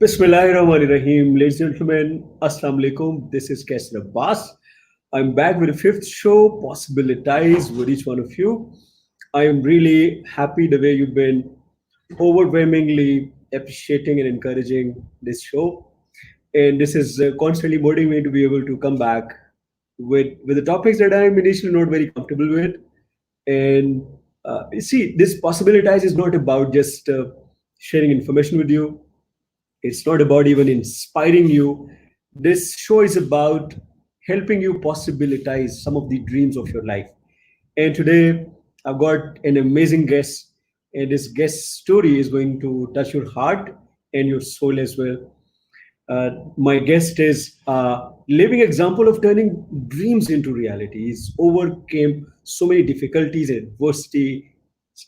Bismillahirrahmanirrahim. Ladies and gentlemen, Assalamu alaikum. This is Qaiser Abbas. I'm back with the fifth show, Possibilitize, with each one of you. I am really happy the way you've been overwhelmingly appreciating and encouraging this show. And this is constantly motivating me to be able to come back with the topics that I'm initially not very comfortable with. And you see, this Possibilitize is not about just sharing information with you. It's not about even inspiring you. This show is about helping you possibilitize some of the dreams of your life. And today, I've got an amazing guest, and this guest story is going to touch your heart and your soul as well. My guest is a living example of turning dreams into reality. He's overcame so many difficulties and adversity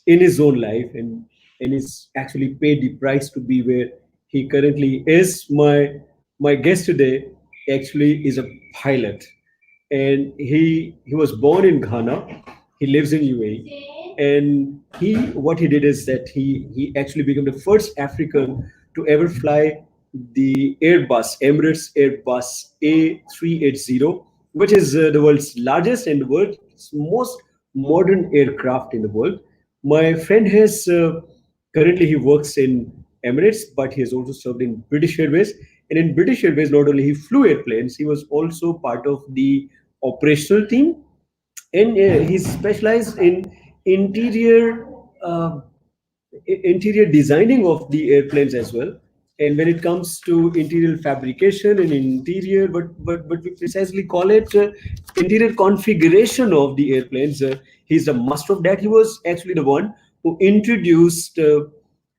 in his own life, and he's actually paid the price to be where he currently is. My guest today actually is a pilot, and he was born in Ghana. He lives in UAE, and he what he did is that he actually became the first African to ever fly the Emirates Airbus A380, which is the world's largest and the world's most modern aircraft in the world. My friend has currently he works in Emirates, but he has also served in British Airways. And in British Airways, not only he flew airplanes, he was also part of the operational team, and he's specialized in interior uh, interior designing of the airplanes as well. And when it comes to interior fabrication and interior, but we precisely call it interior configuration of the airplanes, he's a master of that. He was actually the one who introduced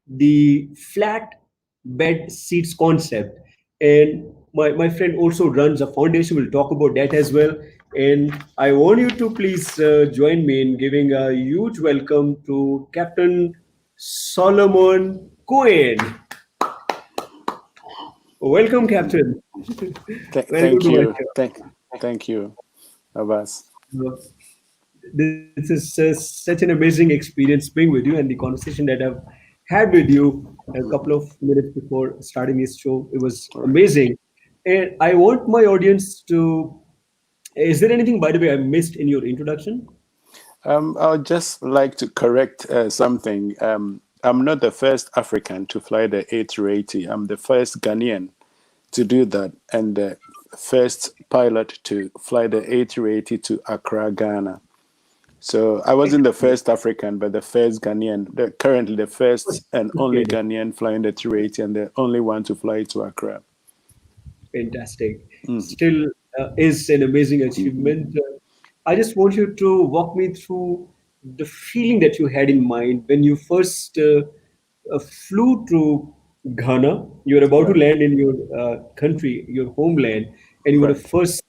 the flat bed seats concept. And my friend also runs a foundation. We'll talk about that as well. And I want you to please join me in giving a huge welcome to Captain Solomon Cohen. Welcome, Captain. Welcome Thank to my you. show. Thank you, Abbas. Uh, This is such an amazing experience being with you, and the conversation that I've had with you a couple of minutes before starting this show. It was All right. amazing. And I want my audience to. Is there anything, by the way, I missed in your introduction? I would just like to correct something. I'm not the first African to fly the A380. I'm the first Ghanaian to do that, and the first pilot to fly the A380 to Accra, Ghana. So I wasn't the first African, but the first Ghanaian, currently the first and only Okay, Ghanaian flying the 380 and the only one to fly to Accra. fantastic. Mhm. Still is an amazing achievement. I just want you to walk me through the feeling that you had in mind when you first flew to Ghana. You were about to Right, land in your country, your homeland, and you were the right. first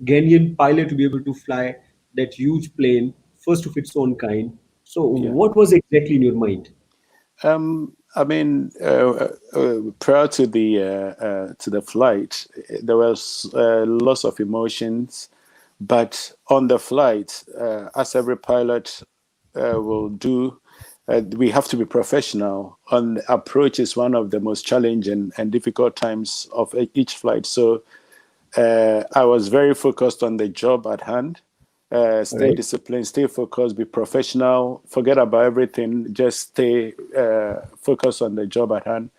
Ghanaian pilot to be able to fly that huge plane, first of its own kind. So, Yeah. what was exactly in your mind? I mean, prior to the flight, there was lots of emotions, but on the flight, as every pilot will do, we have to be professional. On approach is one of the most challenging and difficult times of each flight. So I was very focused on the job at hand. All Stay right. disciplined, stay focused, be professional, forget about everything, just stay focused on the job at hand.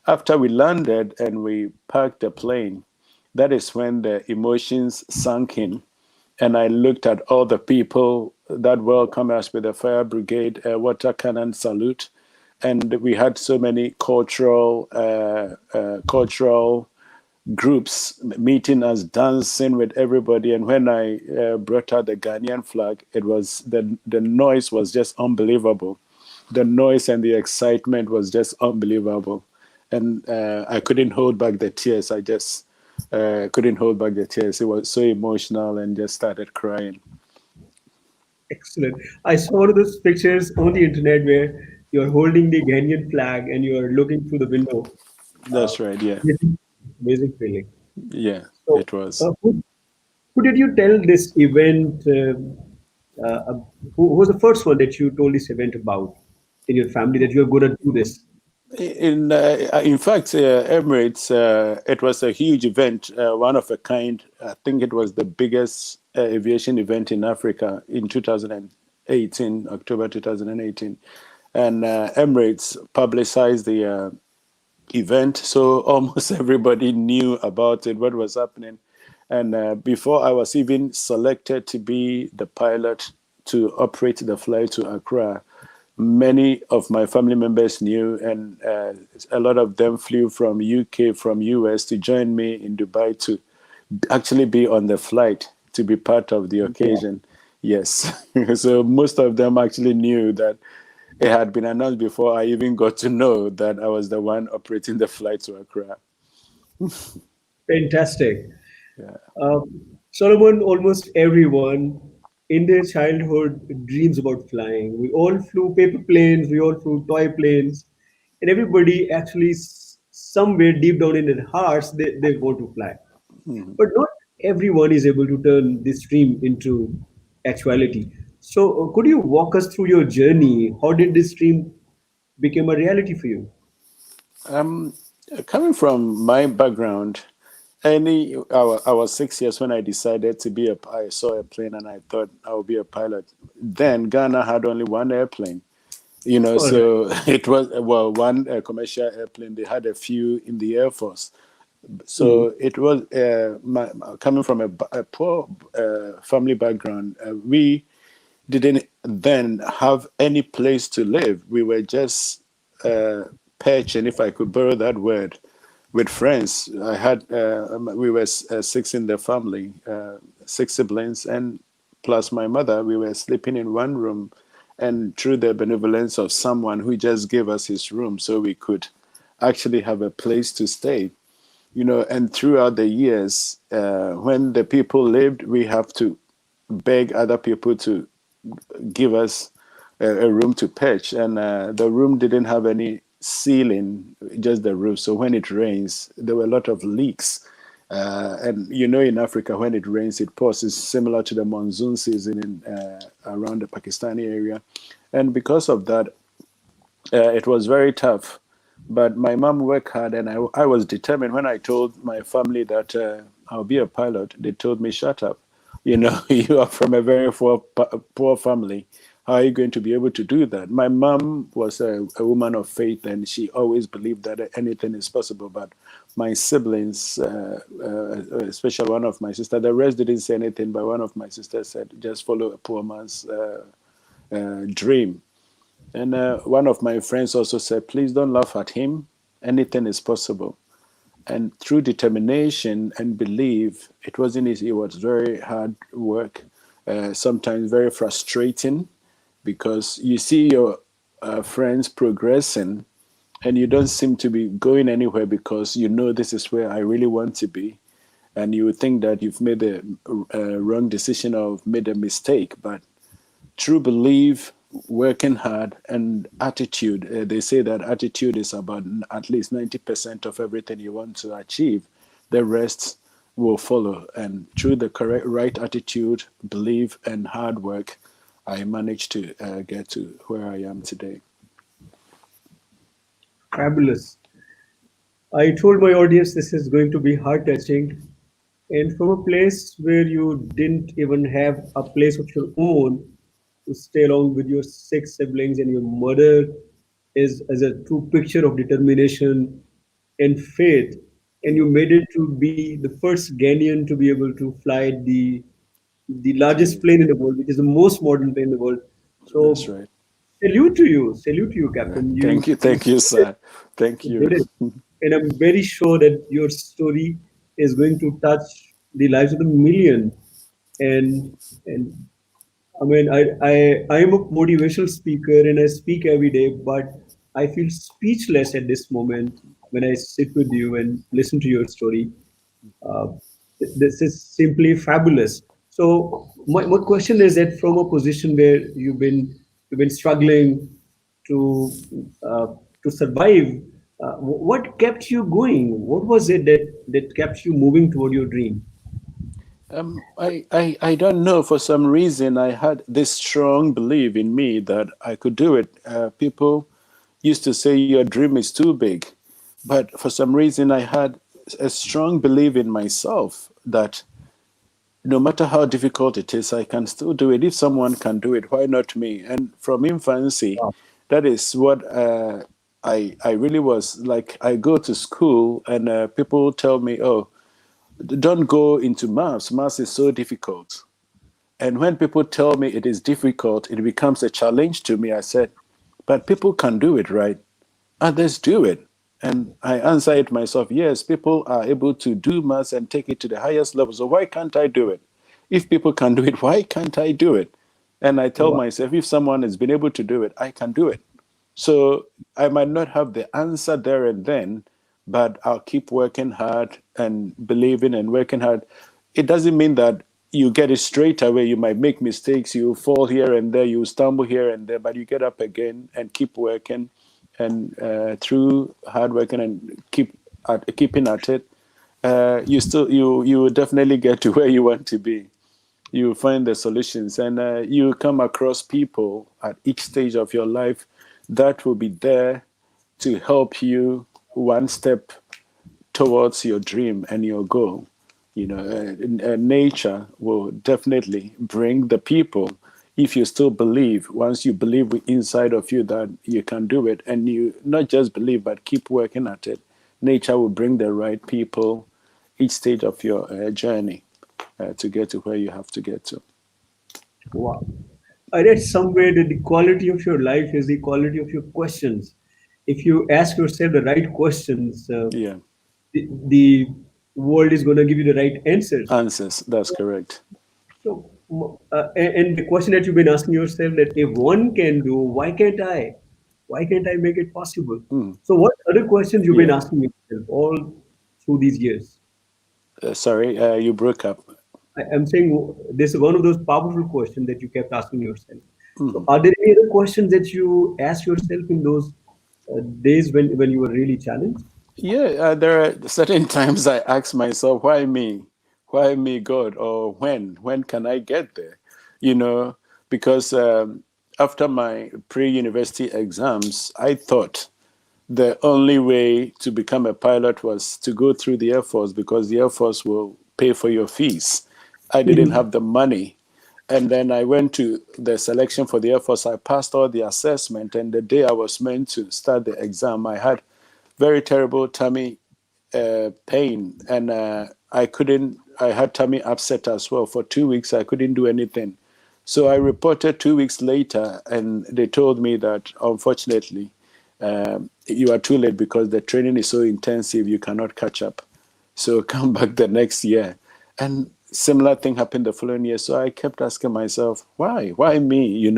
After we landed and we parked the plane, that is when the emotions sank in. And I looked at all the people that welcomed us with the fire brigade, water cannon salute. And we had so many cultural groups meeting us, dancing with everybody. And when I brought out the Ghanaian flag, it was the noise was just unbelievable. The noise and the excitement was just unbelievable, and I couldn't hold back the tears. I just couldn't hold back the tears. It was so emotional, and just started crying. Excellent. I saw one of those pictures on the internet where you're holding the Ghanaian flag and you're looking through the window. Uh, That's right. Yeah, amazing, amazing feeling. yeah, So, it was. who did you tell this event? Who was the first one that you told this event about in your family that you're going to do this? In fact, Emirates, it was a huge event, one of a kind. I think it was the biggest aviation event in Africa in 2018, October 2018. And Emirates publicized the event, so almost everybody knew about it, what was happening. And before I was even selected to be the pilot to operate the flight to Accra, many of my family members knew, and a lot of them flew from UK, from US to join me in Dubai to actually be on the flight to be part of the Yeah. occasion. Yes. So most of them actually knew that it had been announced before I even got to know that I was the one operating the flight to Accra. Fantastic. Yeah. Uh, Solomon, almost everyone in their childhood dreams about flying. We all flew paper planes, we all flew toy planes, and everybody actually, somewhere deep down in their hearts, they want to fly. Mhm. But not everyone is able to turn this dream into actuality. So, could you walk us through your journey? How did this dream become a reality for you? Um, Coming from my background, I was 6 years when I decided to be I saw a plane and I thought I would be a pilot. Then Ghana had only one airplane, All right. so it was, well, one commercial airplane. They had a few in the Air Force. Hmm. So it was coming from a poor family background. We didn't then have any place to live. We were just perching, if I could borrow that word, with friends. We were six in the family, six siblings, and plus my mother. We were sleeping in one room, and through the benevolence of someone who just gave us his room so we could actually have a place to stay. And throughout the years, when the people lived, we have to beg other people to give us a room to pitch, and the room didn't have any ceiling, just the roof. So when it rains, there were a lot of leaks. And in Africa, when it rains, it pours. It's similar to the monsoon season around the Pakistani area. And because of that, it was very tough. But my mom worked hard, and I was determined. When I told my family that I'll be a pilot, they told me, "Shut up. You are from a very poor family. How are you going to be able to do that?" My mom was a woman of faith, and she always believed that anything is possible. But my siblings, especially one of my sisters, the rest didn't say anything, but one of my sisters said, "Just follow a poor man's dream." And one of my friends also said, "Please don't laugh at him. Anything is possible." And through determination and belief, it wasn't easy. It was very hard work, sometimes very frustrating, because you see your friends progressing and you don't seem to be going anywhere, because this is where I really want to be. And you would think that you've made a wrong decision or made a mistake. But true belief, working hard, and attitude. They say that attitude is about at least 90% of everything you want to achieve. The rest will follow. And through the correct, right attitude, belief, and hard work, I managed to get to where I am today. Fabulous. I told my audience this is going to be heart touching. And from a place where you didn't even have a place of your own to stay along with your six siblings, and your mother is as a true picture of determination and faith, and you made it to be the first Ghanaian to be able to fly the largest Indeed. plane in the world, which is the most modern plane in the world. That's So right. salute to you, Captain. Thank you, sir. Thank Did you. it. And I'm very sure that your story is going to touch the lives of the million. And I mean, I am a motivational speaker and I speak every day, but I feel speechless at this moment when I sit with you and listen to your story. Uh, this is simply fabulous. So my question is that from a position where you've been struggling to uh, to survive, what kept you going? What was it that kept you moving toward your dream? I don't know. For some reason, I had this strong belief in me that I could do it. People, used to say your dream is too big. But for some reason, I had a strong belief in myself that no matter how difficult it is, I can still do it. If someone can do it, why not me? And from infancy, Wow. that is what I really was like. I go to school and people tell me, "Oh, don't go into maths. Maths is so difficult." And when people tell me it is difficult, it becomes a challenge to me. I said, "But people can do it, right? Others do it." And I answer it myself, yes, people are able to do maths and take it to the highest level. So why can't I do it? If people can do it, why can't I do it? And I tell Wow. myself, if someone has been able to do it, I can do it. So I might not have the answer there and then, but I'll keep working hard and believing and working hard. It doesn't mean that you get it straight away. You might make mistakes, you fall here and there, you stumble here and there, but you get up again and keep working. And through hard working and keeping at it, you will definitely get to where you want to be. You find the solutions, and you come across people at each stage of your life that will be there to help you one step towards your dream and your goal. Nature will definitely bring the people if you still believe. Once you believe inside of you that you can do it, and you not just believe but keep working at it, nature will bring the right people each stage of your journey to get to where you have to get to. Wow. I read somewhere that the quality of your life is the quality of your questions. If you ask yourself the right questions, Yeah, the world is going to give you the right answers. answers. That's correct. So, and the question that you've been asking yourself that if one can do, why can't I? Why can't I make it possible? Mm, So, what other questions you've been yeah. asking yourself all through these years? Sorry, you broke up. I'm saying this is one of those powerful questions that you kept asking yourself. So, Mm. are there any other questions that you asked yourself in those days when you were really challenged? Yeah, there are certain times I ask myself, why me? Why me, God? Or when can I get there? You know, because after my pre-university exams, I thought the only way to become a pilot was to go through the Air Force because the Air Force will pay for your fees. I didn't Mhm. have the money. And then I went to the selection for the Air Force. I passed all the assessment. And the day I was meant to start the exam, I had very terrible tummy pain. And I had tummy upset as well. For 2 weeks, I couldn't do anything. So I reported 2 weeks later, and they told me that unfortunately, you are too late because the training is so intensive, you cannot catch up. So come back the next year. And similar thing happened the following year. So I kept asking myself, why? Why me?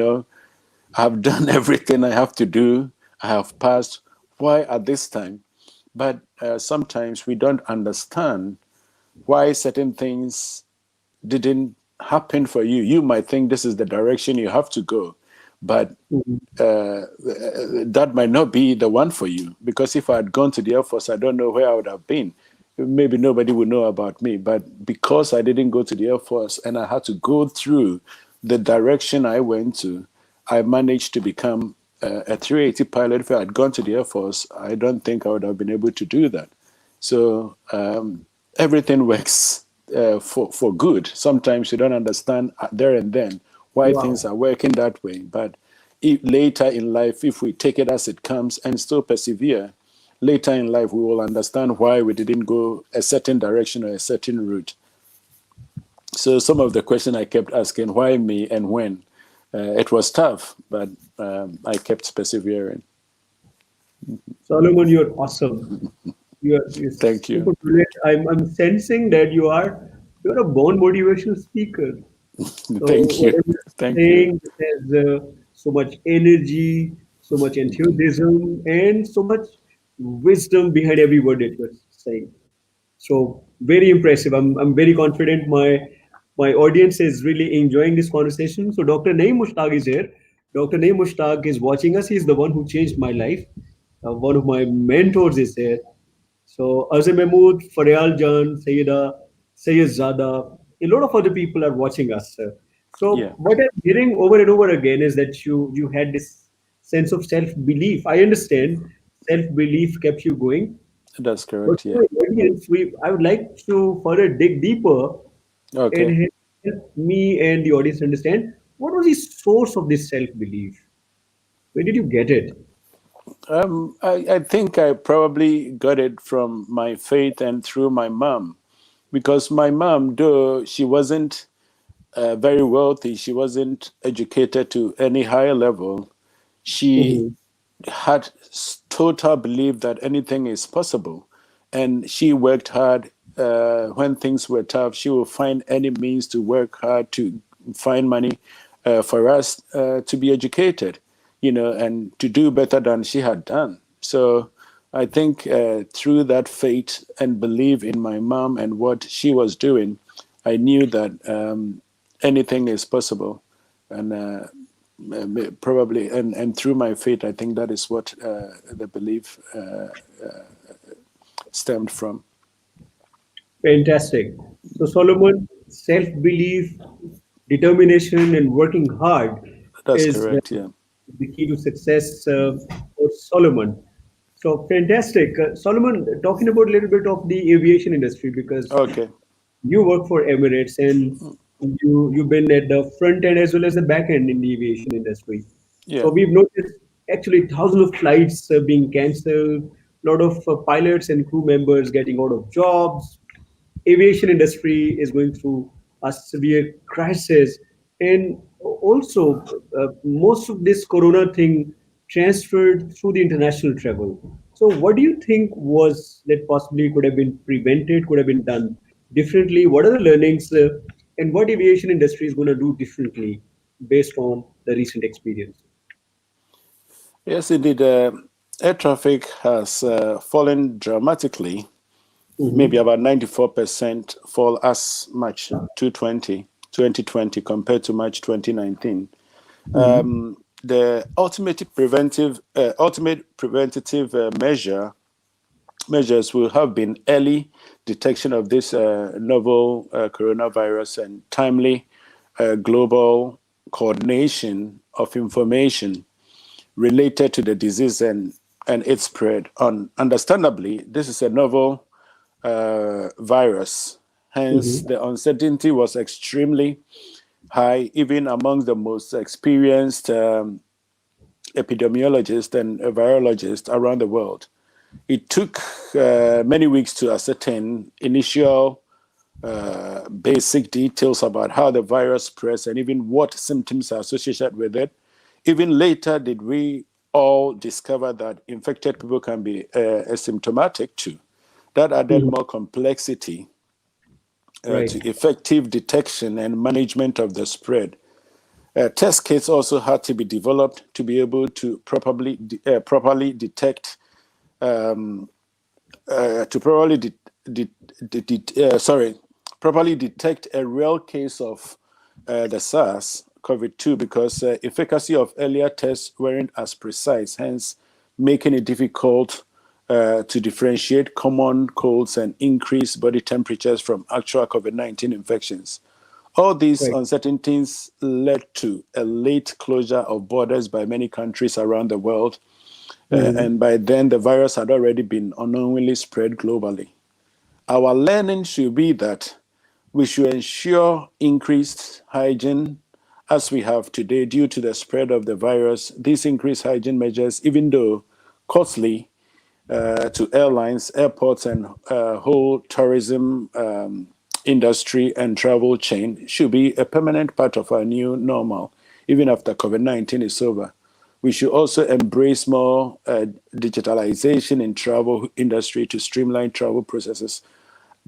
I've done everything I have to do. I have passed. Why at this time? But sometimes we don't understand why certain things didn't happen for you. You might think this is the direction you have to go, but Mhm. that might not be the one for you. Because if I had gone to the Air Force, I don't know where I would have been. Maybe nobody would know about me. But because I didn't go to the Air Force and I had to go through the direction I went to, I managed to become a 380 pilot. If I had gone to the Air Force, I don't think I would have been able to do that. So everything works for good. Sometimes you don't understand there and then why things Wow. are working that way. But if, later in life, if we take it as it comes and still persevere, later in life we will understand why we didn't go a certain direction or a certain route. So some of the question I kept asking, why me and when? It was tough, but I kept persevering. Solomon, you're awesome. You're Thank you. super brilliant. I'm sensing that you're a born motivational speaker. So Thank you. whatever you're Thank you. saying, it has so much energy, so much enthusiasm, and so much wisdom behind every word that you're saying. So very impressive. I'm very confident my audience is really enjoying this conversation. So Dr. Naeem Mushtaq is here. Dr. Naeem Mushtaq is watching us. He's the one who changed my life. One of my mentors is here. So Azim Mahmood, Faryal Jan, Sayyid Zada, a lot of other people are watching us. Yeah. So what I'm hearing over and over again is that you had this sense of self-belief. I understand self-belief kept you going, That's but correct. for Yeah. the audience, I would like to further dig deeper and Okay. help me and the audience understand what was the source of this self-belief. Where did you get it? I think I probably got it from my faith and through my mom, because my mom, though she wasn't very wealthy, she wasn't educated to any higher level. She Hmm. had total belief that anything is possible, and she worked hard. When things were tough, she would find any means to work hard to find money for us to be educated, and to do better than she had done. So I think through that faith and belief in my mom and what she was doing, I knew that anything is possible. And probably, and through my faith, I think that is what the belief stemmed from. Fantastic. So, Solomon, self-belief, determination, and working hard That's is correct. Yeah. the key to success for Solomon. So, fantastic. Solomon, talking about a little bit of the aviation industry, because Okay. you work for Emirates and you've been at the front end as well as the back end in the aviation industry. Yeah. So we've noticed actually thousands of flights being cancelled, a lot of pilots and crew members getting out of jobs. Aviation industry is going through a severe crisis, and also most of this corona thing transferred through the international travel. So what do you think was that possibly could have been prevented, could have been done differently? What are the learnings, and what aviation industry is going to do differently based on the recent experience? Yes, indeed. Air traffic has fallen dramatically, maybe Hmm. about 94% fall as much 2020 compared to March 2019. Hmm. The ultimate preventative measures will have been early detection of this novel coronavirus and timely global coordination of information related to the disease and its spread. Understandably, this is a novel virus. Hence, Hmm. the uncertainty was extremely high, even among the most experienced epidemiologists and virologists around the world. It took many weeks to ascertain initial basic details about how the virus spreads and even what symptoms are associated with it. Even later, did we all discover that infected people can be asymptomatic too. That added Hmm. more complexity Right. to effective detection and management of the spread. Test kits also had to be developed to be able to properly detect to properly de- sorry, properly detect a real case of the SARS COVID-2, because efficacy of earlier tests weren't as precise, hence making it difficult to differentiate common colds and increased body temperatures from actual COVID-19 infections. All these Right. uncertainties led to a late closure of borders by many countries around the world, Hmm. and by then the virus had already been unknowingly spread globally. Our learning should be that we should ensure increased hygiene as we have today due to the spread of the virus. These increased hygiene measures, even though costly to airlines, airports, and whole tourism industry and travel chain, should be a permanent part of our new normal, even after COVID-19 is over. We should also embrace more digitalization in travel industry to streamline travel processes,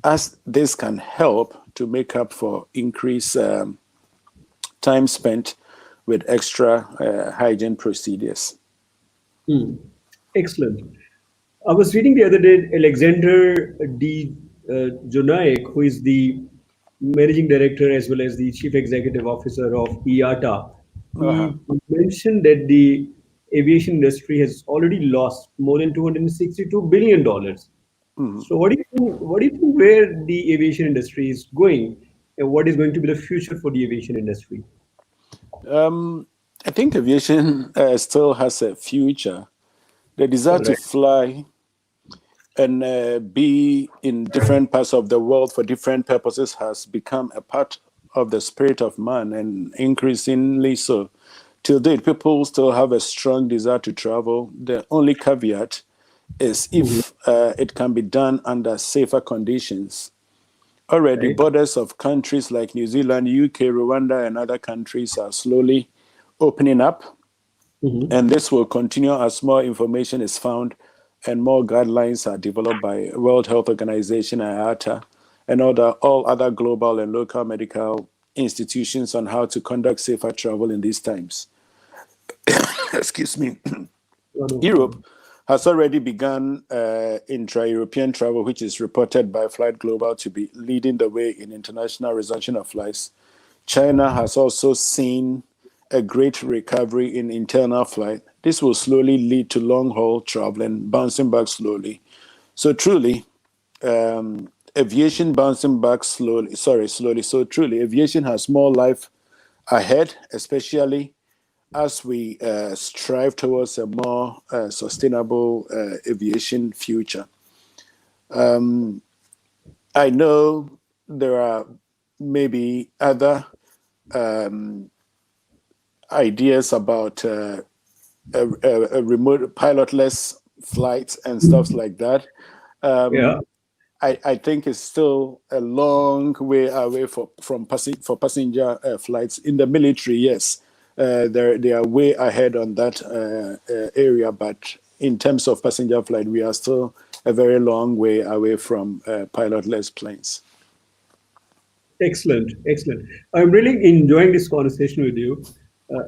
as this can help to make up for increased time spent with extra hygiene procedures. Hmm. Excellent. I was reading the other day Alexander D. Jonaik, who is the managing director as well as the chief executive officer of IATA. Uh-huh. He mentioned that the aviation industry has already lost more than $262 billion. Mhm. So, what do you think? What do you think where the aviation industry is going, and what is going to be the future for the aviation industry? I think aviation still has a future. The desire All to right. fly and be in different parts of the world for different purposes has become a part of the spirit of man, and increasingly so. Till date, people still have a strong desire to travel. The only caveat is Mhm. if it can be done under safer conditions. Already, Right. borders of countries like New Zealand, UK, Rwanda, and other countries are slowly opening up, Mhm. and this will continue as more information is found and more guidelines are developed by World Health Organization, IATA, and all other global and local medical institutions on how to conduct safer travel in these times. Excuse me. Oh, no Europe problem. has already begun intra-European travel, which is reported by Flight Global to be leading the way in international resumption of flights. China has also seen a great recovery in internal flight. This will slowly lead to long-haul travel and bouncing back slowly. So truly, aviation bouncing back slowly. Sorry, slowly. So truly, aviation has more life ahead, especially as we strive towards a more sustainable aviation future. I know there are maybe other ideas about a remote pilotless flights and stuff like that. Yeah. I think it's still a long way away for passenger flights in the military. Yes, they are way ahead on that area, but in terms of passenger flight, we are still a very long way away from pilotless planes. Excellent. Excellent. I'm really enjoying this conversation with you.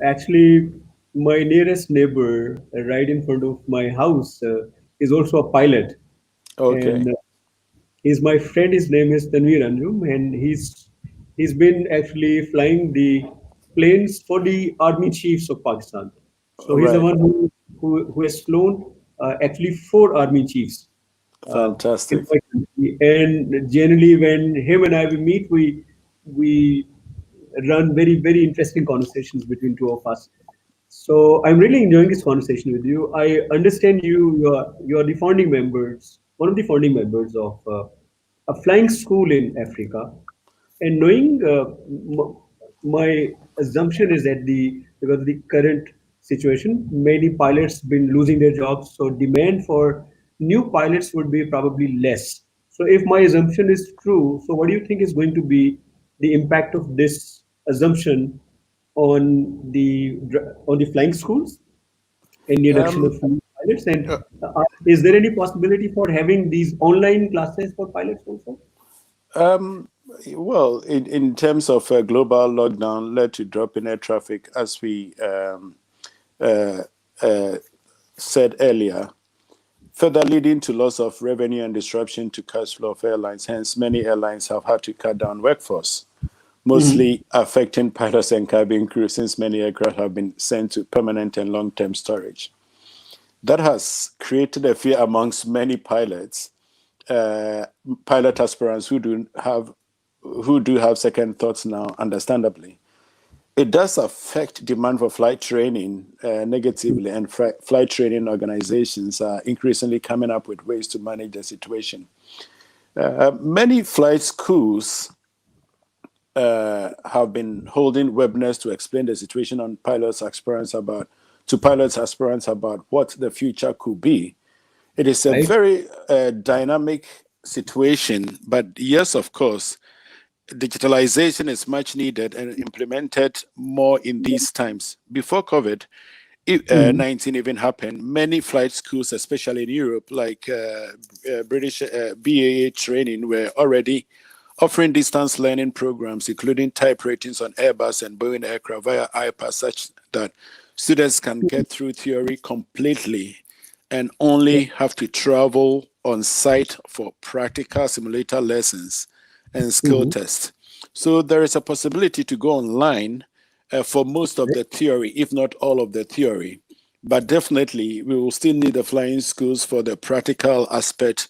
Actually, my nearest neighbor, right in front of my house, is also a pilot, and Okay, he's my friend. His name is Tanvir Anjum, and he's been actually flying the planes for the army chiefs of Pakistan. So all he's the right, one who has flown actually four army chiefs uh, in fantastic. my country. And generally, when him and I we meet, we run very interesting conversations between two of us. So I'm really enjoying this conversation with you. I understand you are the founding members, one of the founding members of a flying school in Africa. And knowing my assumption is that because of the current situation, many pilots been losing their jobs, so demand for new pilots would be probably less. So if my assumption is true, so what do you think is going to be the impact of this assumption on the flying schools and the induction of Um, new pilots? And uh, is there any possibility for having these online classes for pilots also? um, well, in terms of a global lockdown led to drop in air traffic, as we uh, uh, said earlier, further leading to loss of revenue and disruption to cash flow of airlines. Hence, many airlines have had to cut down workforce, Mhm. mostly affecting pilots and cabin crew since many aircraft have been sent to permanent and long-term storage. That has created a fear amongst many pilots, uh, pilot aspirants who do have second thoughts now, understandably. It does affect demand for flight training negatively, and flight training organizations are increasingly coming up with ways to manage the situation. Many flight schools have been holding webinars to explain the situation on pilots aspirants about what the future could be. It is a Right? very dynamic situation, but yes, of course, digitalization is much needed and implemented more in these times. Before COVID Mhm. 19 even happened, many flight schools, especially in Europe, like British BAA training, were already offering distance learning programs, including type ratings on Airbus and Boeing aircraft via iPass, such that students can get through theory completely and only have to travel on site for practical simulator lessons and skill Mhm. tests. So there is a possibility to go online for most of the theory, if not all of the theory. But definitely, we will still need the flying schools for the practical aspect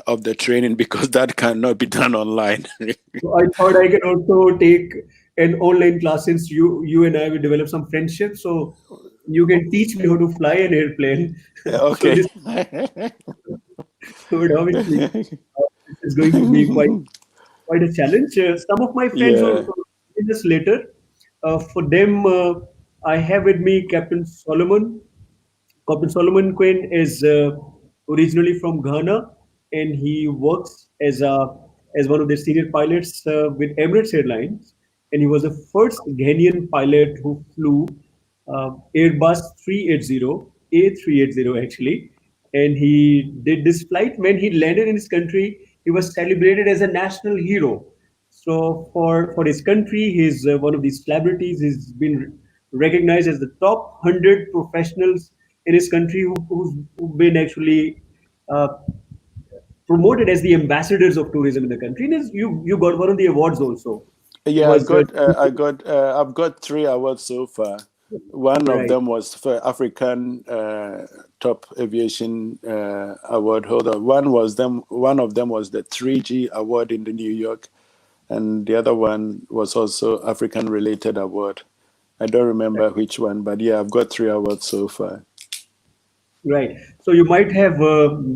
of the training because that cannot be done online. So I thought I can also take an online class since you and I will develop some friendship. So you can teach me how to fly an airplane. So Okay. this would obviously this is going to be quite a challenge. Some of my friends will Yeah. join us later. For them, I have with me Captain Solomon. Captain Solomon Quinn is originally from Ghana, and he works as one of the senior pilots with Emirates Airlines. And he was the first Ghanaian pilot who flew Airbus 380, A380 actually. And he did this flight. When he landed in his country, he was celebrated as a national hero. So for his country, he's one of these celebrities. He's been recognized as the top 100 professionals in his country who've been actually uh, promoted as the ambassadors of tourism in the country. And you got one of the awards also. It Yeah, was I've got 3 awards so far. One of right, them was for African top aviation award holder. One of them was the 3G award in the New York, and the other one was also African related award. I don't remember which one, but yeah, I've got 3 awards so far. right. So you might have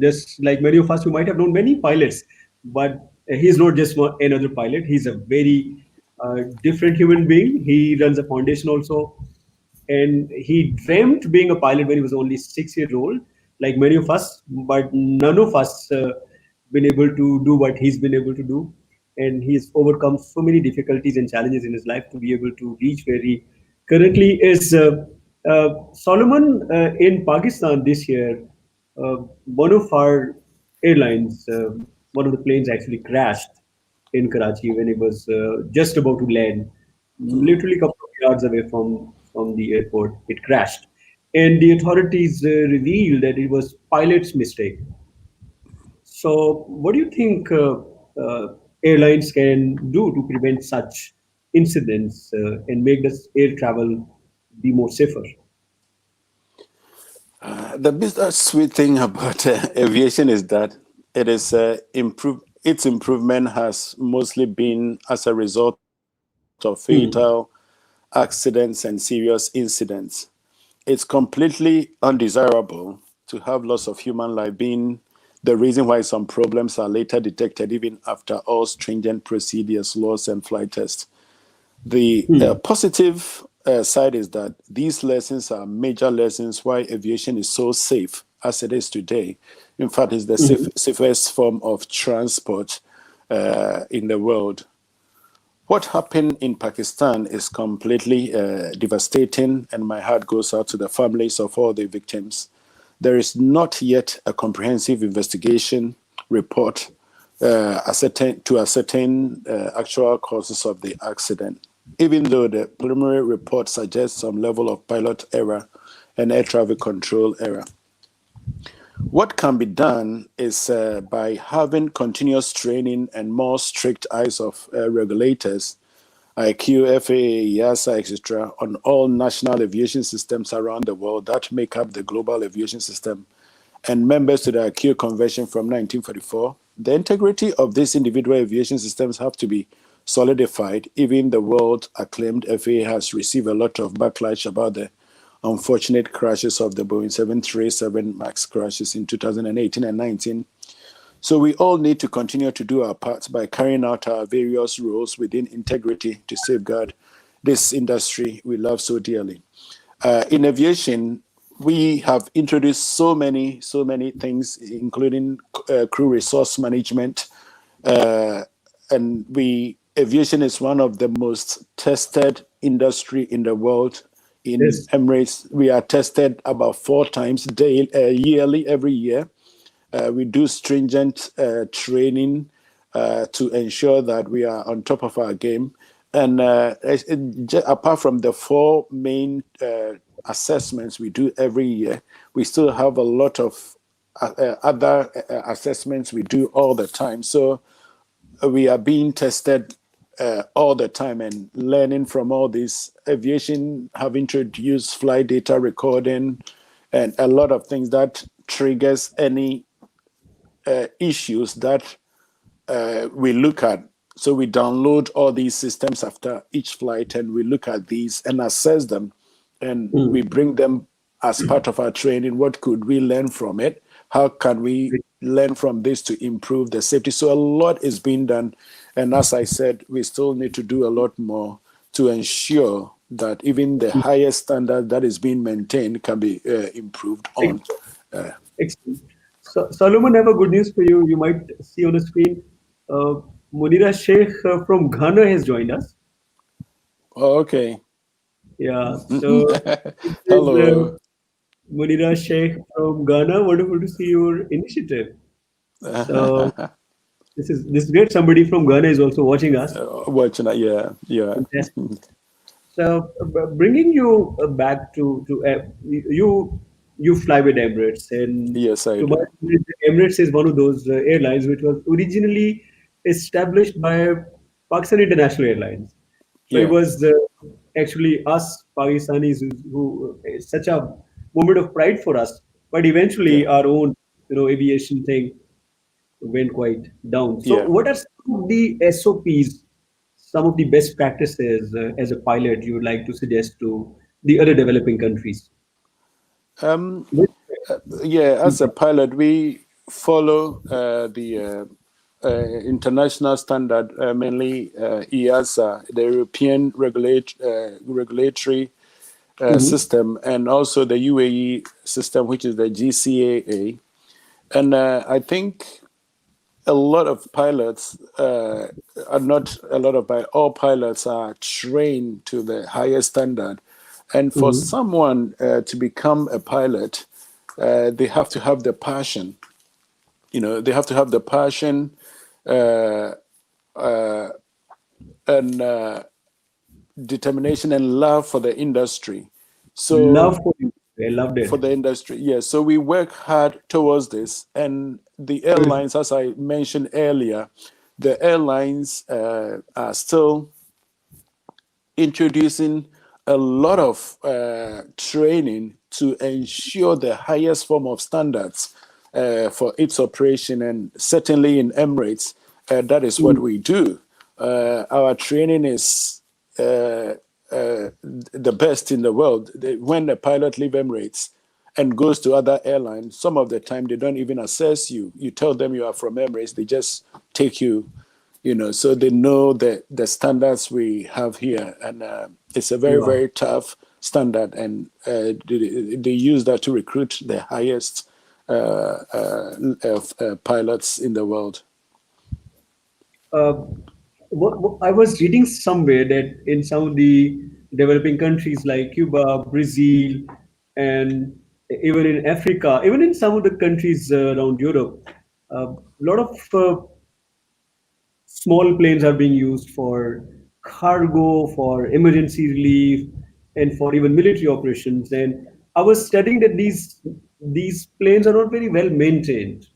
just like many of us, you might have known many pilots, but he's not just another pilot. He's a very different human being. He runs a foundation also, and he dreamt being a pilot when he was only 6 years old, like many of us. But none of us been able to do what he's been able to do, and he's overcome so many difficulties and challenges in his life to be able to reach where he currently is. Solomon in Pakistan this year, one of our airlines, one of the planes actually crashed in Karachi when it was just about to land, literally a couple of yards away from the airport. It crashed, and the authorities revealed that it was pilot's mistake. So, what do you think airlines can do to prevent such incidents and make this air travel be more safer? The business sweet thing about aviation is that it is its improvement has mostly been as a result of fatal Hmm. accidents and serious incidents. It's completely undesirable to have loss of human life being the reason why some problems are later detected even after all stringent procedures, laws, and flight tests. The Hmm. positive side is that these lessons are major lessons why aviation is so safe as it is today. In fact, it's the Hmm. safest form of transport in the world. What happened in Pakistan is completely devastating, and my heart goes out to the families of all the victims. There is not yet a comprehensive investigation report to ascertain actual causes of the accident, even though the preliminary report suggests some level of pilot error and air traffic control error. What can be done is by having continuous training and more strict eyes of regulators IQ, FAA, EASA, etc., on all national aviation systems around the world that make up the global aviation system and members to the IQ Convention from 1944. The integrity of these individual aviation systems have to be solidified. Even the world acclaimed FAA has received a lot of backlash about the unfortunate crashes of the Boeing 737 MAX crashes in 2018 and 19. So we all need to continue to do our parts by carrying out our various roles within integrity to safeguard this industry we love so dearly. In aviation, we have introduced so many things, including crew resource management, and aviation is one of the most tested industry in the world. In Yes. Emirates, we are tested about 4 times yearly, every year. We do stringent training to ensure that we are on top of our game. And apart from the 4 main assessments we do every year, we still have a lot of other assessments we do all the time. So we are being tested all the time and learning from all this. Aviation have introduced flight data recording and a lot of things that triggers any issues that we look at. So we download all these systems after each flight, and we look at these and assess them, and we Mm. bring them as part of our training. What could we learn from it? How can we learn from this to improve the safety? So a lot is being done, and as I said, we still need to do a lot more to ensure that even the highest standard that is being maintained can be improved on. Excellent. Excellent. So, Solomon, I have a good news for you. You might see on the screen, uh, Munira Sheikh from Ghana has joined us. Okay. Yeah, so this is Hello. Munira Sheikh from Ghana. Wonderful to see your initiative. So this is great. Somebody from Ghana is also watching us. Watching that, yeah, yeah. Fantastic. So, bringing you back to you fly with Emirates, and Yes, I to my do. knowledge, Emirates is one of those airlines which was originally established by Pakistan International Airlines. So it Yeah, was actually us Pakistanis who it's such a moment of pride for us. But eventually, yeah, our own aviation thing went quite down. So, yeah. what are some of the SOPs, some of the best practices as a pilot you would like to suggest to the other developing countries? Um, Which- yeah, as a pilot, we follow the international standard, mainly EASA, the European regulatory Mhm. system, and also the UAE system, which is the GCAA. And I think a lot of pilots are not a lot of all pilots are trained to the highest standard, and for Mhm. someone to become a pilot, they have to have the passion. They have to have the passion uh, and determination and love for the industry. So Love for you. I loved for it. the industry, yes. So we work hard towards this, and the Beautiful. airlines, as I mentioned earlier, the airlines are still introducing a lot of training to ensure the highest form of standards for its operation, and certainly in Emirates, that is what Mm. we do. Our training is the best in the world. When a pilot leaves Emirates and goes to other airlines, some of the time they don't even assess you. You tell them you are from Emirates, they just take you, so they know the standards we have here, and it's a very, Wow. very tough standard, and they use that to recruit the highest of pilots in the world. Uh, I was reading somewhere that in some of the developing countries like Cuba, Brazil, and even in Africa, even in some of the countries around Europe, a lot of small planes are being used for cargo, for emergency relief, and for even military operations. And I was studying that these planes are not very well maintained.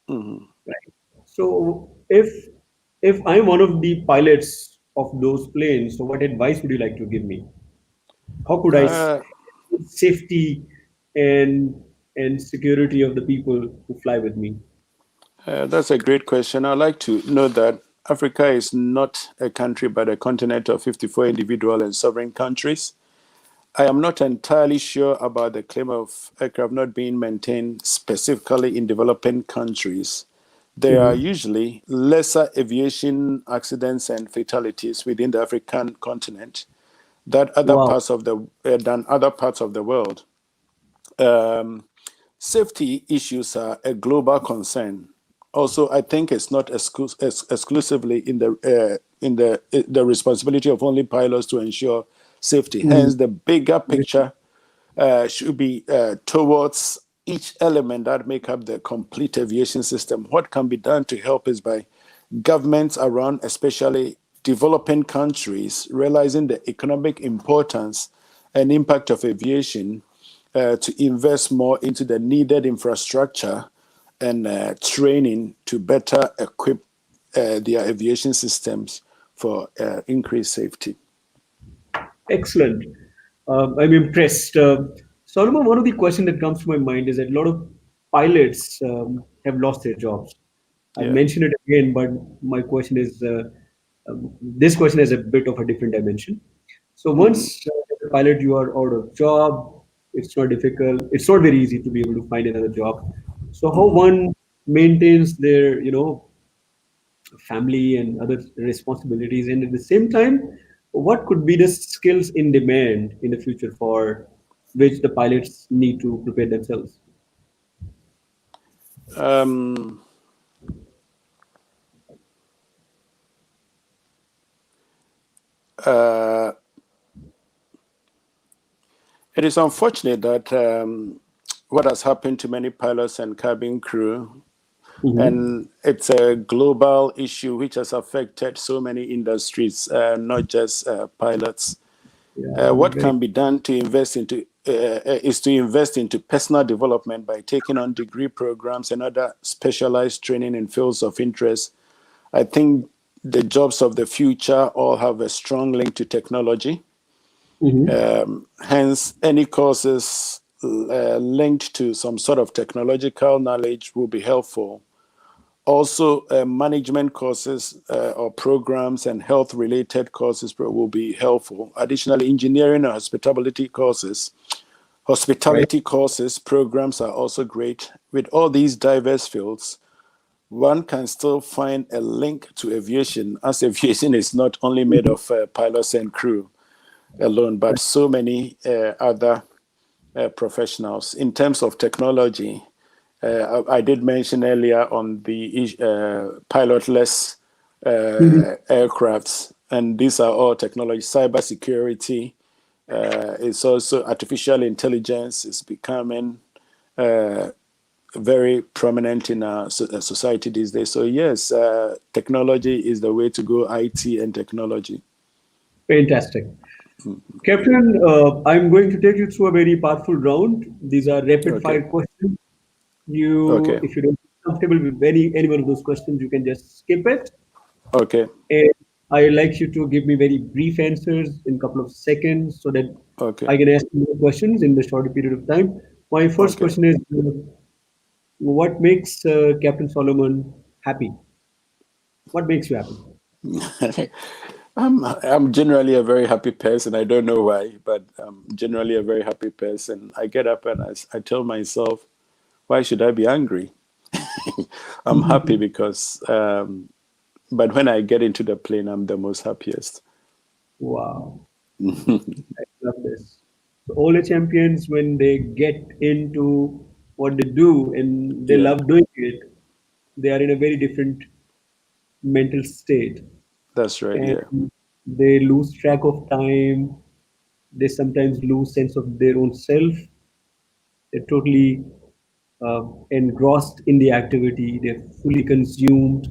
Mhm. Right. So if I'm one of the pilots of those planes, so what advice would you like to give me? How could Uh, safety and security of the people who fly with me? that's a great question. I'd like to know that Africa is not a country but a continent of 54 individual and sovereign countries. I am not entirely sure about the claim of aircraft not being maintained specifically in developing countries. There are Hmm. usually lesser aviation accidents and fatalities within the African continent Wow. than other parts of the world. Um, Safety issues are a global concern. Also, I think it's not exclusively in the responsibility of only pilots to ensure safety. Mm. Hence, the bigger picture should be towards each element that make up the complete aviation system. What can be done to help is by governments around, especially developing countries, realizing the economic importance and impact of aviation to invest more into the needed infrastructure and training to better equip their aviation systems for increased safety. Excellent. I'm impressed. Solomon, one of the questions that comes to my mind is that a lot of pilots have lost their jobs. I Yeah. mentioned it again, but my question is This question has a bit of a different dimension. So Mhm. once as a pilot you are out of job, it's not difficult. It's not very easy to be able to find another job. So how Mhm. one maintains their family and other responsibilities, and at the same time, what could be the skills in demand in the future for which the pilots need to prepare themselves? Um, uh, it is unfortunate that what has happened to many pilots and cabin crew, Mm-hmm. and it's a global issue which has affected so many industries, not just pilots. Yeah, What very can be done to invest into is to invest into personal development by taking on degree programs and other specialized training in fields of interest. I think the jobs of the future all have a strong link to technology. mm-hmm. Hence, any courses linked to some sort of technological knowledge will be helpful. Also, management courses or programs and health related courses will be helpful. Additionally, engineering and Right. hospitality courses, programs are also great. With all these diverse fields, one can still find a link to aviation, as aviation is not only made of pilots and crew alone, but so many other professionals. In terms of technology, I did mention earlier on the pilotless Mhm. aircrafts, and these are all technology. Cybersecurity is also artificial intelligence is becoming very prominent in our society these days. So yes, technology is the way to go. IT and technology. Fantastic. Captain, I'm going to take you through a very powerful round. These are rapid Okay. fire questions. You, Okay. if you don't feel comfortable with any one of those questions, you can just skip it. Okay. And I like you to give me very brief answers in a couple of seconds so that Okay. I can ask you more questions in the shorter period of time. My first Okay. question is, what makes Captain Solomon happy? What makes you happy? I'm generally a very happy person. I don't know why, but I'm generally a very happy person. I get up and I tell myself, why should I be angry? I'm happy because, but when I get into the plane, I'm the most happiest. Wow, I love this. So all the champions, when they get into what they do and they Yeah, love doing it, they are in a very different mental state, that's right. and Yeah, they lose track of time. They sometimes lose sense of their own self. They're totally engrossed in the activity. They're fully consumed,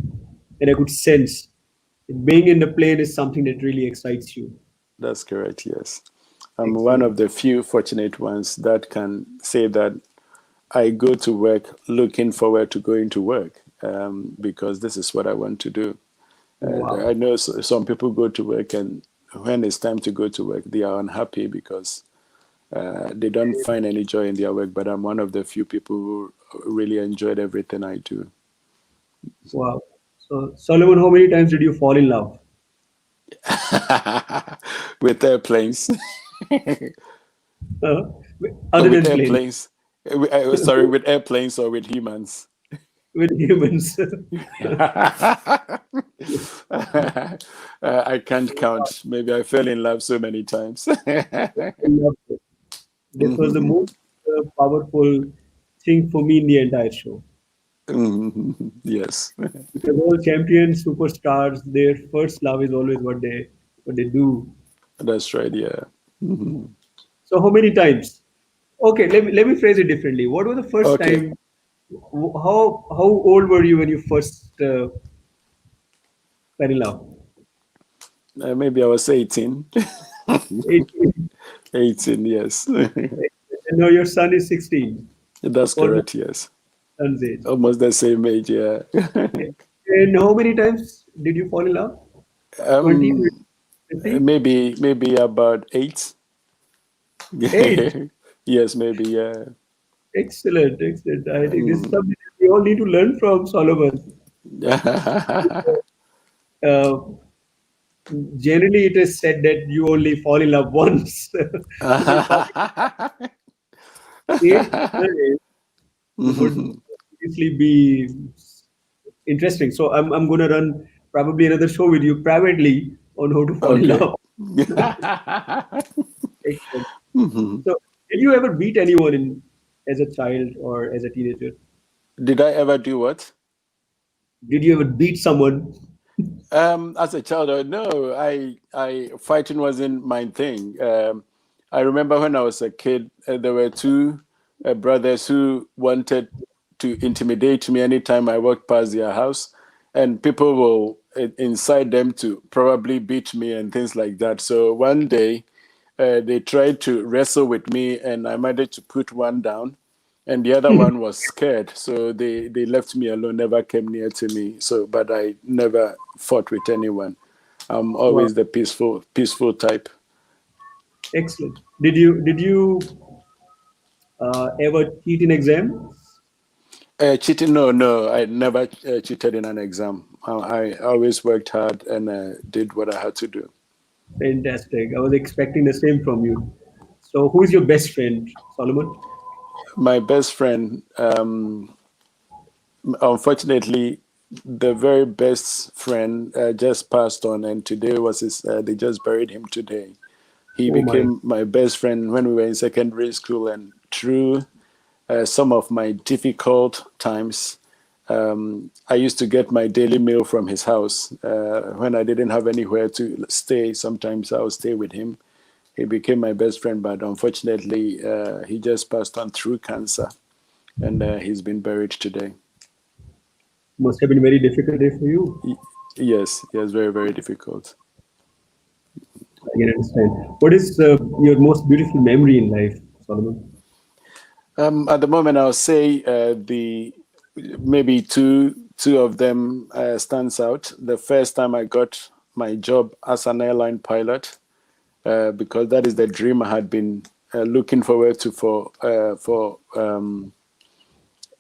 and I could sense that being in the plane is something that really excites you. that's correct. Yes. I'm one Excellent. of the few fortunate ones that can say that I go to work looking forward to going to work because this is what I want to do. I Wow. know some people go to work and when it's time to go to work, they are unhappy because they don't find any joy in their work. But I'm one of the few people who really enjoyed everything I do. Wow. So, Solomon, how many times did you fall in love? With airplanes, Uh, Other with than planes, airplanes. Sorry, with airplanes or with humans. with humans. I can't count. Maybe I fell in love so many times. I loved it. This was the most powerful thing for me in the entire show. Yes, Because all champions, superstars, their first love is always what they do. that's right. Yeah. So how many times? Okay, let me phrase it differently. What was the first Okay. time? How old were you when you first fell in love? Maybe I was 18. 18. 18, yes. And now your son is 16, That's almost correct, yes. son's age. Almost the same age, yeah. And how many times did you fall in love? 20, um, 50? maybe about 8. 8. Yes, maybe, yeah. Excellent, excellent. I think this is Mm. something that we all need to learn from Solomon. Uh, Generally, it is said that you only fall in love once. So the topic eighth marriage would obviously be interesting. So I'm going to run probably another show with you privately on how to fall in Okay. love. Excellent. So, did you ever beat anyone in as a child or as a teenager? Did I ever do what? Did you ever beat someone? As a child, no, I fighting wasn't my thing. I remember when I was a kid, there were two brothers who wanted to intimidate me anytime I walked past their house, and people will incite them to probably beat me and things like that. So one day, they tried to wrestle with me, and I managed to put one down, and the other one was scared, so they left me alone, never came near to me. So, but I never fought with anyone. I'm Wow, always the peaceful type. excellent. Did you ever cheat in exam? Cheating? No, no, I never cheated in an exam. I always worked hard and did what I had to do. Fantastic. I was expecting the same from you. So, who is your best friend, Solomon? My best friend, unfortunately, the very best friend just passed on, and today was his. They just buried him today. He Oh my. became my best friend when we were in secondary school, and through some of my difficult times, I used to get my daily meal from his house. When I didn't have anywhere to stay, sometimes I would stay with him. He became my best friend, but unfortunately, he just passed on through cancer, and he's been buried today. Must have been a very difficult day for you. Y- Yes, yes, very, very difficult. I can understand. What is your most beautiful memory in life, Solomon? At the moment, I'll say the maybe two of them stands out. The first time I got my job as an airline pilot, because that is the dream I had been looking forward to for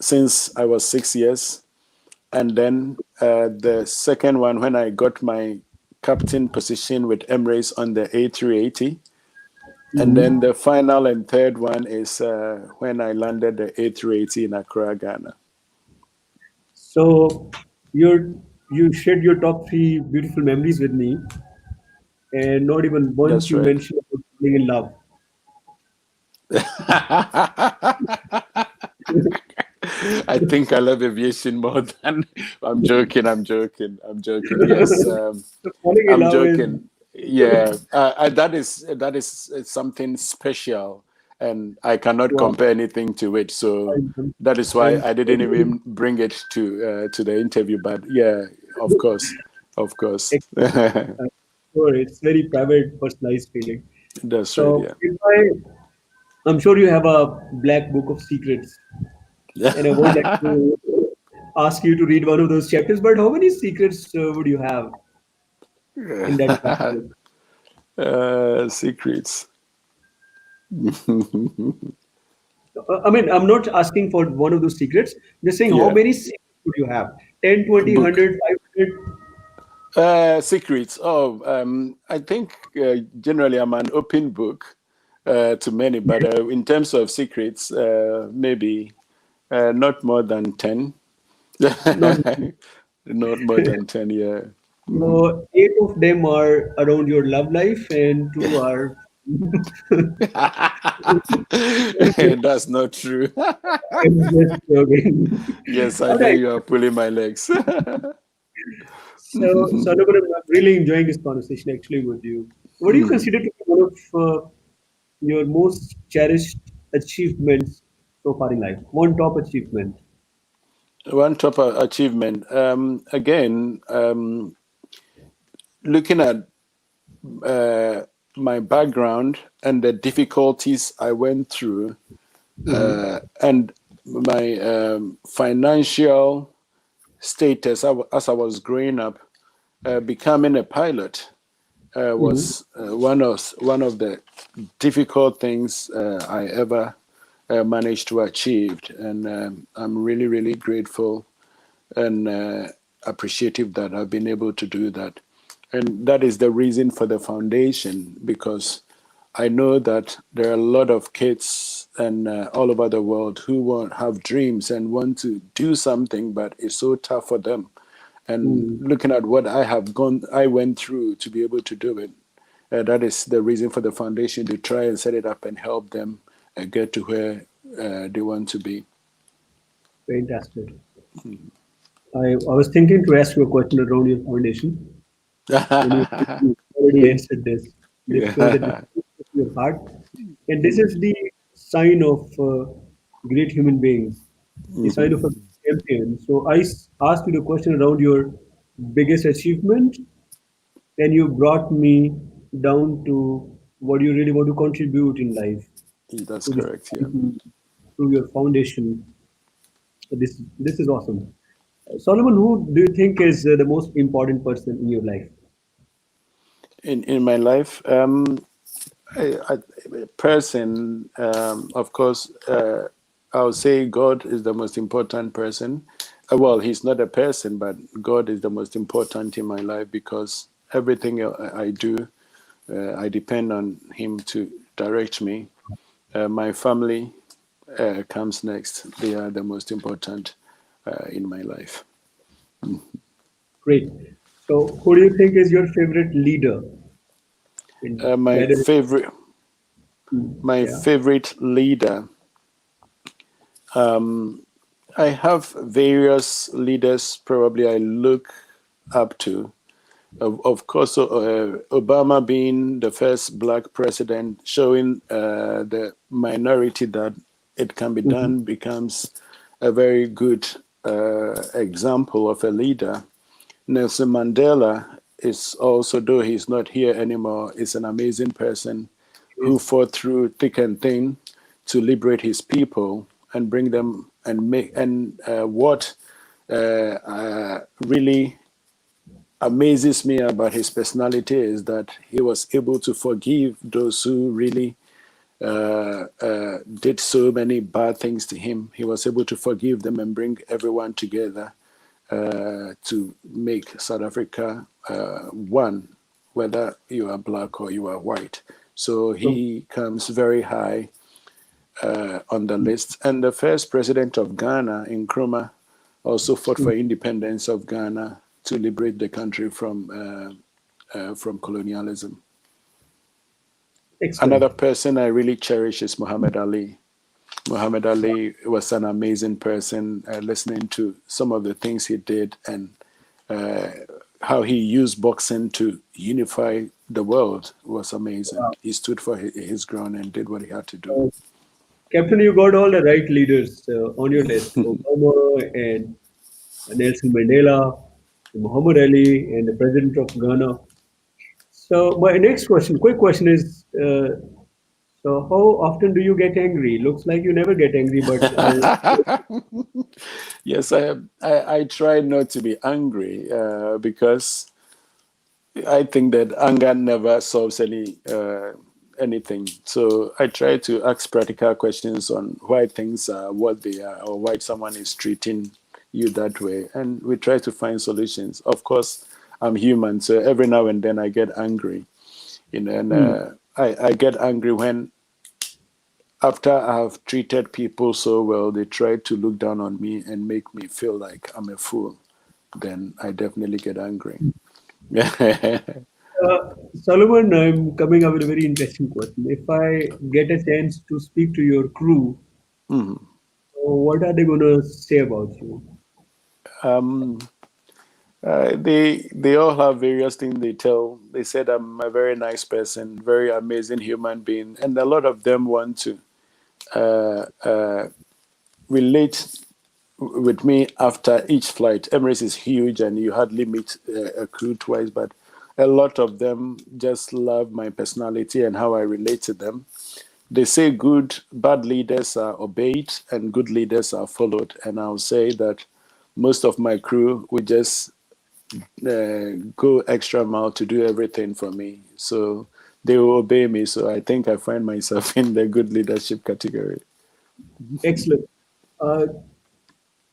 since I was 6 years. And then the second one, when I got my captain position with Emirates on the A380. And then Hmm. the final and third one is when I landed the A380 in Accra, Ghana. So, you shared your top three beautiful memories with me, and not even once That's you right. mentioned about being in love. I think I love aviation more than I'm joking. I'm joking. I'm joking. Yes, So falling in I'm love is joking. Yeah, that is something special, and I cannot wow. compare anything to it. So I'm, that is why I'm I didn't even bring it to the interview. But yeah, of course, of course. I'm sure it's very private, personalized feeling. That's right. So, if I'm sure you have a black book of secrets, and I won't like Yeah. to ask you to read one of those chapters. But how many secrets would you have in that black book? Secrets. I mean, I'm not asking for one of those secrets. Just saying, how Yeah, many secrets would you have? 10, 20, book. 100, 500? Secrets. Oh, I think generally I'm an open book to many, but in terms of secrets, maybe not more than 10. Not Not more than 10, yeah. so eight of them are around your love life, and two are. That's not true. I'm just joking. Yes, I All know right. you are pulling my legs. So Anupam, I'm really enjoying this conversation actually with you. What do you consider to be one of your most cherished achievements so far in life? One top achievement. One top achievement. Again, looking at uh, my background and the difficulties I went through, Hmm. and my financial status as I was growing up, becoming a pilot Hmm. was one of the difficult things I ever managed to achieve, and I'm really grateful and appreciative that I've been able to do that. And that is the reason for the foundation, because I know that there are a lot of kids and all over the world who want have dreams and want to do something, but it's so tough for them. And Hmm. looking at what I went through to be able to do it, that is the reason for the foundation to try and set it up and help them get to where they want to be. Fantastic. I was thinking to ask you a question around your foundation. When you already answered this, this shows that Yeah. you speak your heart, and this is the sign of great human beings, the sign of a champion. So asked you the question around your biggest achievement, and you brought me down to what you really want to contribute in life That's to the correct. Yeah. society, through your foundation. So this is awesome. Solomon, who do you think is the most important person in your life? In my life, I, person, of course, I would say God is the most important person. Well, he's not a person, but God is the most important in my life, because everything I do, I depend on him to direct me. My family comes next. They are the most important in my life. Great. So, who do you think is your favorite leader? In My whether favorite, my yeah, favorite leader. I have various leaders probably I look up to. Of course, Obama being the first black president, showing the minority that it can be mhm, done, becomes a very good example of a leader. Nelson Mandela is also, though he's not here anymore, is an amazing person who is fought through thick and thin to liberate his people and bring them and make. And what really amazes me about his personality is that he was able to forgive those who really did so many bad things to him. He was able to forgive them and bring everyone together to make South Africa one, whether you are black or you are white. So so. he comes very high on the list. And the first president of Ghana, Nkrumah, also fought mm, for independence of Ghana to liberate the country from colonialism. Excellent. Another person I really cherish is Muhammad Ali. Muhammad Ali was an amazing person. Listening to some of the things he did and uh, how he used boxing to unify the world was amazing. Wow. He stood for his ground and did what he had to do. Uh, Captain, you got all the right leaders on your list: Obama and Nelson Mandela, Muhammad Ali, and the President of Ghana. So, my next question, quick question is: so, how often do you get angry? Looks like you never get angry, but Yes, I try not to be angry because I think that anger never solves anything. So I try to ask practical questions on why things are what they are, or why someone is treating you that way, and we try to find solutions. Of course, I'm human, so every now and then I get angry, and hmm, I get angry when, after I have treated people so well, they try to look down on me and make me feel like I'm a fool. Then I definitely get angry. Solomon, I'm coming up with a very interesting question. If I get a chance to speak to your crew, what are they going to say about you? um, they all have various things they tell. They said I'm a very nice person, very amazing human being, and a lot of them want to uh, uh, relate with me after each flight. Emirates is huge, and you hardly meet a crew twice, but a lot of them just love my personality and how I relate to them. They say bad leaders are obeyed and good leaders are followed, and I'll say that most of my crew would just go extra mile to do everything for me. So they will obey me. So I think I find myself in the good leadership category. Excellent. Uh,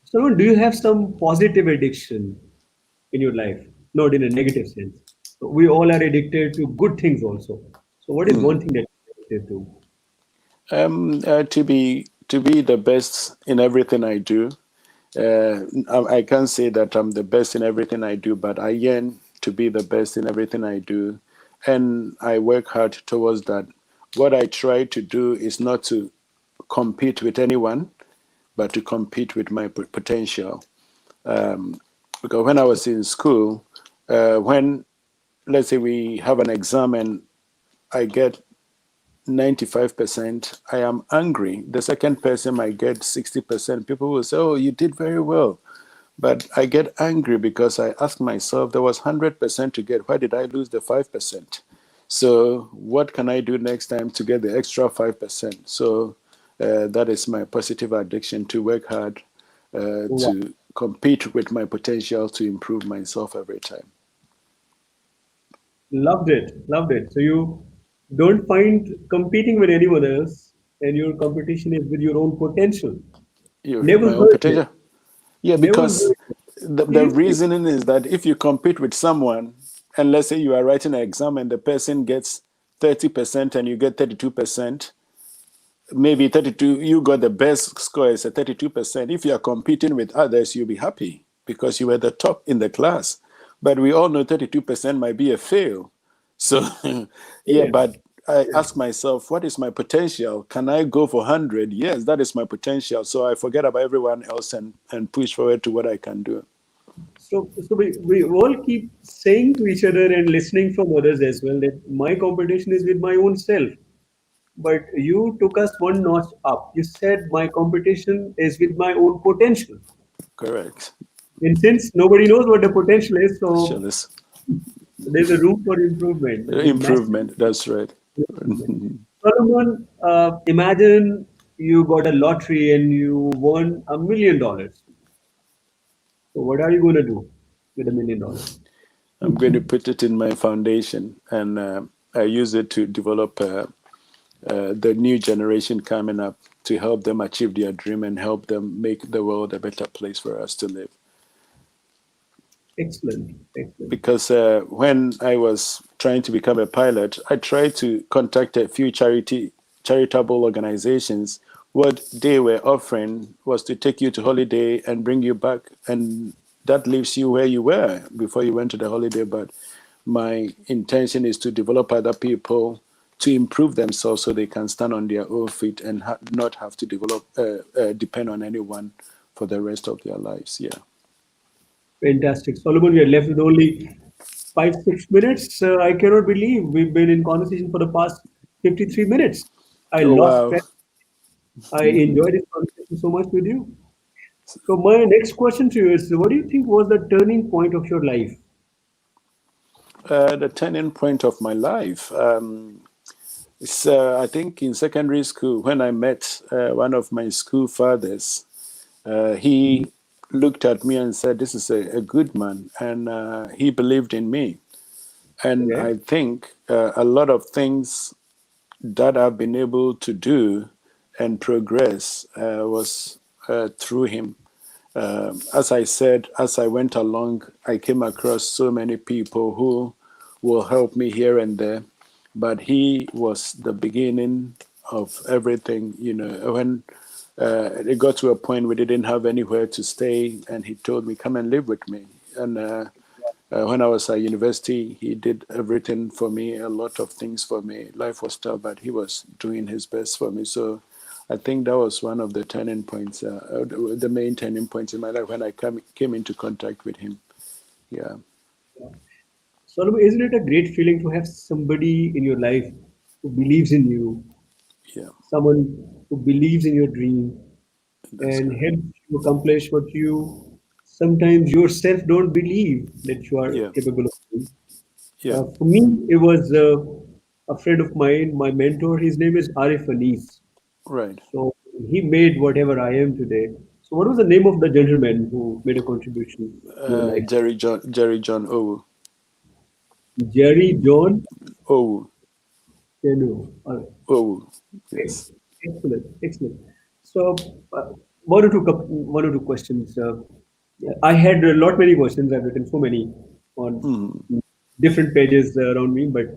Solomon, do you have some positive addiction in your life? Not in a negative sense. We all are addicted to good things also. So, what is one thing that you're addicted to? To be the best in everything I do. I can't say that I'm the best in everything I do, but I yearn to be the best in everything I do, and I work hard towards that. What I try to do is not to compete with anyone, but to compete with my potential. Because when I was in school, when let's say we have an exam and I get 95%, I am angry. The second person might get 60%. People will say, "Oh, you did very well." But I get angry because I ask myself, there was 100% to get. Why did I lose the 5%? So, what can I do next time to get the extra 5%? So, that is my positive addiction to work hard, Wow. to compete with my potential to improve myself every time. Loved it. Loved it. So, you don't find competing with anyone else, and your competition is with your own potential. Never My own heard it. potential. Yeah, Never because heard it. the Seriously. reasoning is that if you compete with someone, and let's say you are writing an exam and the person gets 30% and you get 32%, maybe 32, you got the best score is a 32%. If you are competing with others, you'll be happy because you were the top in the class. But we all know 32% might be a fail. So, yeah, Yes. but I ask myself, what is my potential? Can I go for 100? Yes, that is my potential. So I forget about everyone else and push forward to what I can do. So we all keep saying to each other and listening from others as well that my competition is with my own self. But you took us one notch up. You said my competition is with my own potential. Correct. And since nobody knows what the potential is, Sure, so this there's a room for improvement. There's a massive improvement. That's right. improvement. Solomon, imagine you got a lottery and you won $1 million. So what are you going to do with $1 million? I'm going to put it in my foundation, and I use it to develop the new generation coming up to help them achieve their dream and help them make the world a better place for us to live. Excellent, excellent. Because when I was trying to become a pilot, I tried to contact a few charitable organizations. What they were offering was to take you to holiday and bring you back, and that leaves you where you were before you went to the holiday. But my intention is to develop other people to improve themselves so they can stand on their own feet and not have to depend on anyone for the rest of their lives. Yeah. Fantastic. Solomon, we are left with only 5, 6 minutes. I cannot believe we've been in conversation for the past 53 minutes. I Oh lost wow. track. I enjoyed this conversation so much with you. So my next question to you is, what do you think was the turning point of your life? The turning point of my life. It's, I think in secondary school when I met one of my school fathers. He looked at me and said, "This is a good man," and he believed in me. And Okay. I think a lot of things that I've been able to do and progress was through him. As I said, as I went along, I came across so many people who will help me here and there. But he was the beginning of everything. You know, when it got to a point we didn't have anywhere to stay, and he told me, "Come and live with me." And when I was at university, he did everything for me, a lot of things for me. Life was tough, but he was doing his best for me. So I think that was one of the turning points, the main turning points in my life when I came into contact with him. Yeah, Solomon, isn't it a great feeling to have somebody in your life who believes in you, yeah, someone who believes in your dream that's and correct. helps you accomplish what you sometimes yourself don't believe that you are Yeah, capable of doing? yeah, For me, it was a friend of mine, my mentor. His name is Arif Anis. right. So he made whatever I am today. So what was the name of the gentleman who made a contribution to your life? Jerry John Jerry John Owu, Quainoo. All right. Owu. Yes. Excellent, excellent. So, one or two questions. Yeah, I had a lot many questions. I've written so many on Mm, different pages around me, but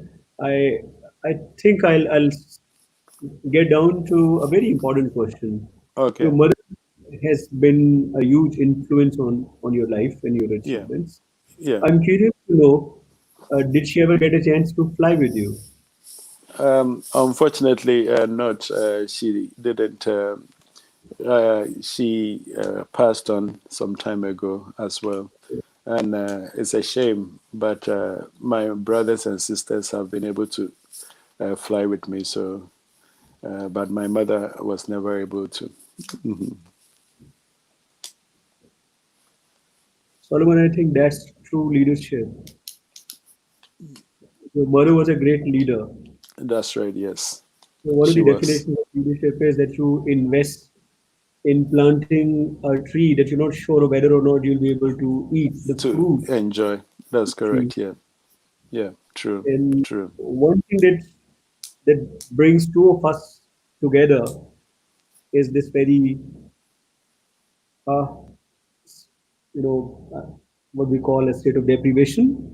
I I think I'll get down to a very important question. Your Okay. mother has been a huge influence on your life and your Yeah. achievements. Yeah. I'm curious to know, did she ever get a chance to fly with you? Unfortunately, not. She didn't. She passed on some time ago as well, and it's a shame. But my brothers and sisters have been able to fly with me. So, but my mother was never able to. Solomon, I think that's true leadership. Your mother was a great leader. That's right. Yes, So one of she the was. definitions of leadership is that you invest in planting a tree that you're not sure of whether or not you'll be able to eat the To fruit of enjoy. That's the tree. correct. Yeah. Yeah. True. And True. one thing that brings two of us together is this very uh, you know what we call a state of deprivation.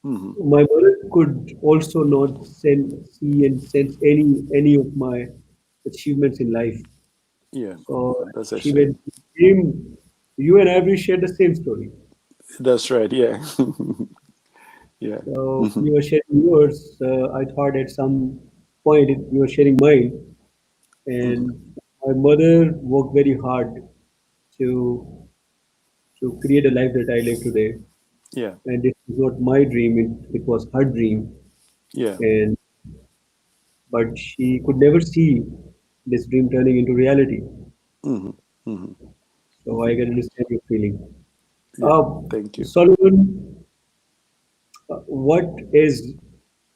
Hmm. My mother could also not see and sense any of my achievements in life. Yeah. So That's a she went shame. came. You and I we shared the same story. That's right. Yeah. Yeah. So Hmm. you were sharing yours. I thought at some point you were sharing mine, Hmm. and my mother worked very hard to to create a life that I live today. Yeah. And it was not my dream; it was her dream. Yeah. And but she could never see this dream turning into reality. Hmm. Hmm. So I can understand your feeling. Yeah. Thank you. Solomon, what is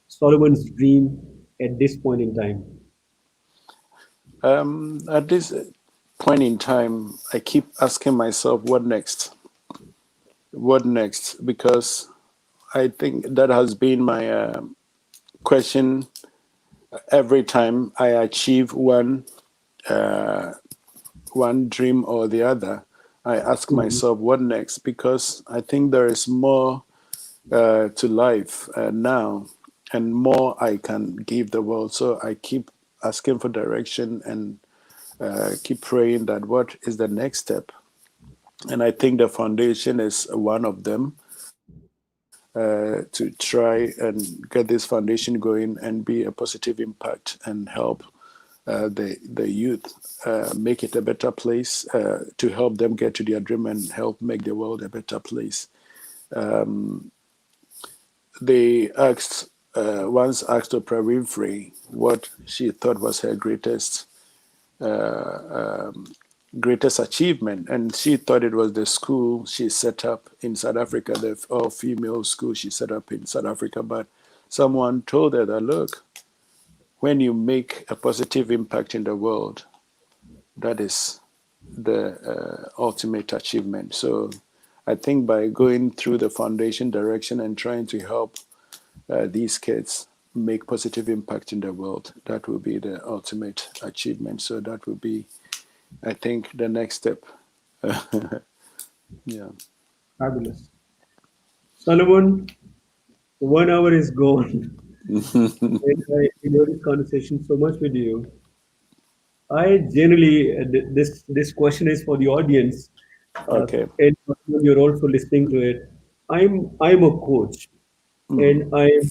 Solomon's dream at this point in time? At this point in time, I keep asking myself, what next? What next? Because I think that has been my question every time I achieve one dream or the other. I ask Mhm. myself, what next? Because I think there is more to life now, and more I can give the world. So I keep asking for direction and keep praying that what is the next step. And I think the foundation is one of them, to try and get this foundation going and be a positive impact and help the youth make it a better place, to help them get to their dream and help make the world a better place. They asked once asked Oprah Winfrey what she thought was her greatest achievement, and she thought it was the school she set up in South Africa, the all-female school she set up in South Africa. But someone told her that, look, when you make a positive impact in the world, that is the ultimate achievement. So I think by going through the foundation direction and trying to help these kids make positive impact in the world, that will be the ultimate achievement. So that will be, I think, the next step. Yeah. Fabulous. Solomon, 1 hour is gone. And I enjoyed this conversation so much with you. I generally, this question is for the audience, Okay. and you're also listening to it. I'm a coach, Hmm. and I'm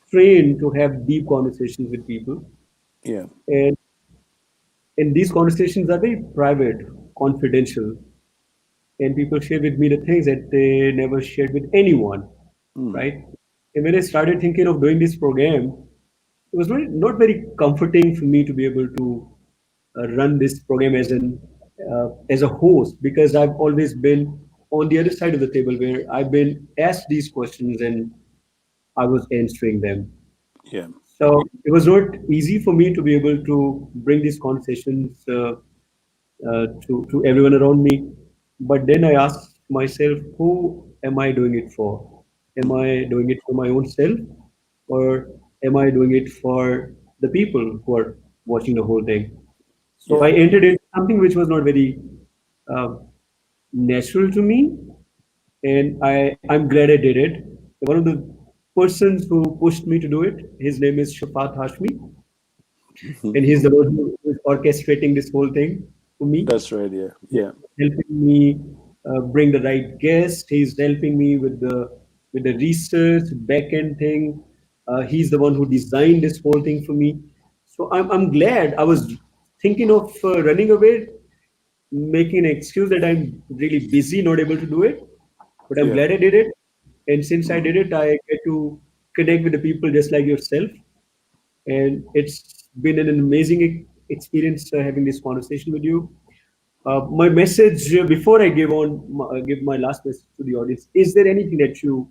trained to have deep conversations with people, Yeah. and these conversations are very private, confidential, and people share with me the things that they never shared with anyone, Hmm. right? And when I started thinking of doing this program, it was not very comforting for me to be able to run this program as a host, because I've always been on the other side of the table where I've been asked these questions and I was answering them. Yeah. So it was not easy for me to be able to bring these conversations to everyone around me. But then I asked myself, who am I doing it for? Am Hmm. I doing it for my own self, or am I doing it for the people who are watching the whole thing? So Yeah. I entered in something which was not very uh, natural to me, and I'm glad I did it. One of the persons who pushed me to do it. His name is Shafat Hashmi, Mhm. and he's the one who is orchestrating this whole thing for me, That's right. Yeah. Yeah. helping me bring the right guest. He's helping me with the research back end thing. He's the one who designed this whole thing for me. So I'm glad. I was thinking of running away, making an excuse that I'm really busy, not able to do it. But I'm Yeah. glad I did it. And since I Mhm. did it, I get to connect with the people just like yourself. And it's been an amazing experience having this conversation with you. My message before I give my last message to the audience: is there anything that you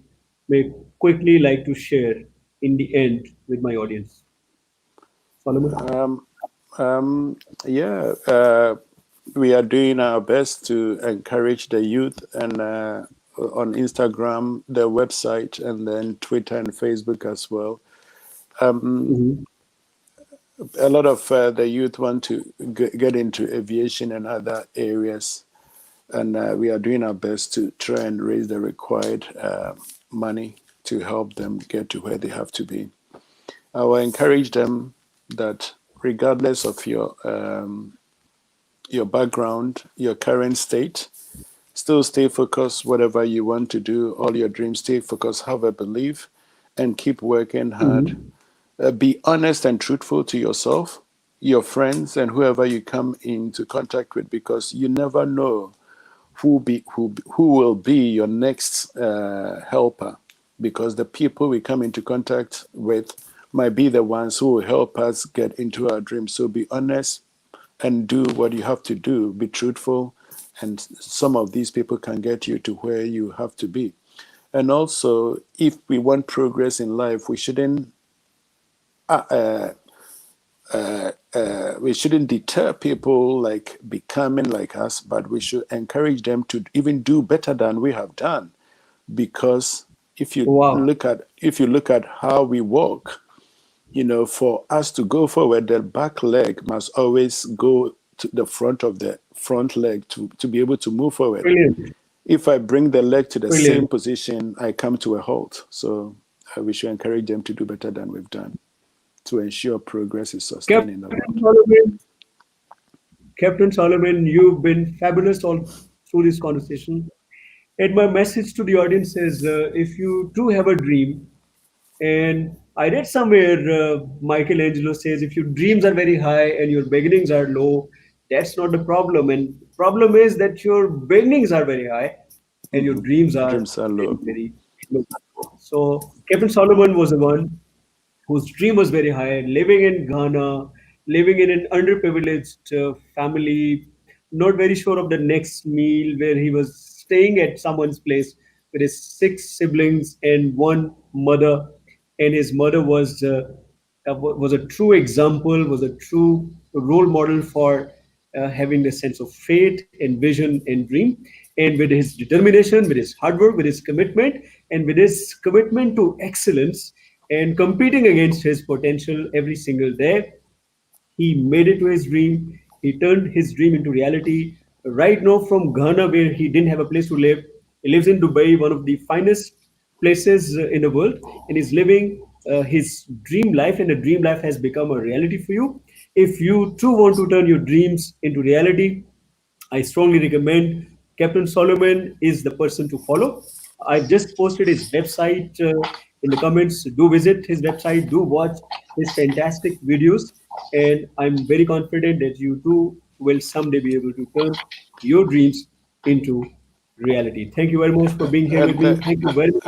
may quickly like to share in the end with my audience, Solomon? Um, yeah. We are doing our best to encourage the youth and on Instagram, the website, and then Twitter and Facebook as well. Hmm. A lot of the youth want to get into aviation and other areas, and we are doing our best to try and raise the required money to help them get to where they have to be. I will encourage them that regardless of your background, your current state, still stay focused. Whatever you want to do, all your dreams, stay focused. Have a belief, and keep working hard. Hmm. Be honest and truthful to yourself, your friends, and whoever you come into contact with, because you never know who will be your next helper, because the people we come into contact with might be the ones who will help us get into our dreams. So be honest and do what you have to do. Be truthful, and some of these people can get you to where you have to be. And also, if we want progress in life, we shouldn't deter people like becoming like us, but we should encourage them to even do better than we have done. Because Wow, if you look at how we walk, for us to go forward, the back leg must always go to the front of the front leg to be able to move forward. brilliant, If I bring the leg to the same brilliant. position, I come to a halt. So we should encourage them to do better than we've done to ensure progress is sustained in the Captain world. Solomon, Captain Solomon, you've been fabulous all through this conversation. And my message to the audience is, if you do have a dream, and I read somewhere Michelangelo says if your dreams are very high and your beginnings are low, that's not the problem. And the problem is that your beginnings are very high and your Mhm. dreams are Dreams are very, low. very low. So Captain Solomon was the one whose dream was very high, living in Ghana, living in an underprivileged family, not very sure of the next meal, where he was staying at someone's place with his six siblings and one mother, and his mother was a true example, was a true role model for having the sense of faith and vision and dream. And with his determination, with his hard work, with his commitment, and with his commitment to excellence and competing against his potential every single day, he made it to his dream. He turned his dream into reality. Right now, from Ghana, where he didn't have a place to live, he lives in Dubai, one of the finest places in the world, and is living his dream life. And the dream life has become a reality for you. If you too want to turn your dreams into reality, I strongly recommend Captain Solomon is the person to follow. I've just posted his website in the comments. Do visit his website, do watch his fantastic videos, and I'm very confident that you too will someday be able to turn your dreams into reality. Thank you very much for being here with And me. Thank you very much,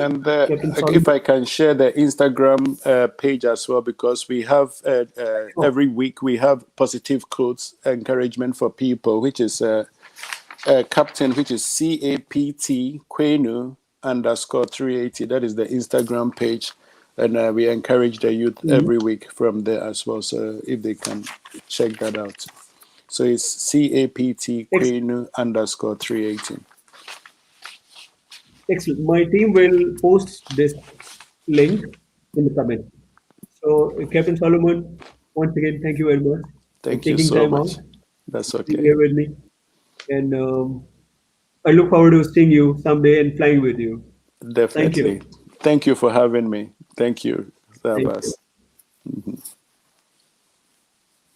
Captain Solomon. if I can share the Instagram page as well, because we have Sure. every week we have positive quotes, encouragement for people, which is captain, which is CAPT Quainoo underscore 380. That is the Instagram page. And we encourage the youth Mhm. every week from there as well. So if they can check that out. So it's CAPT Ex- Quainoo underscore 380. Excellent. My team will post this link in the comment. So, Captain Solomon, once again, thank you very much for Thank you taking so time much. out, That's being okay. here with me. And I look forward to seeing you someday and flying with you. Thank Definitely. you. Thank you for having me. Thank you, Thank Abbas. you.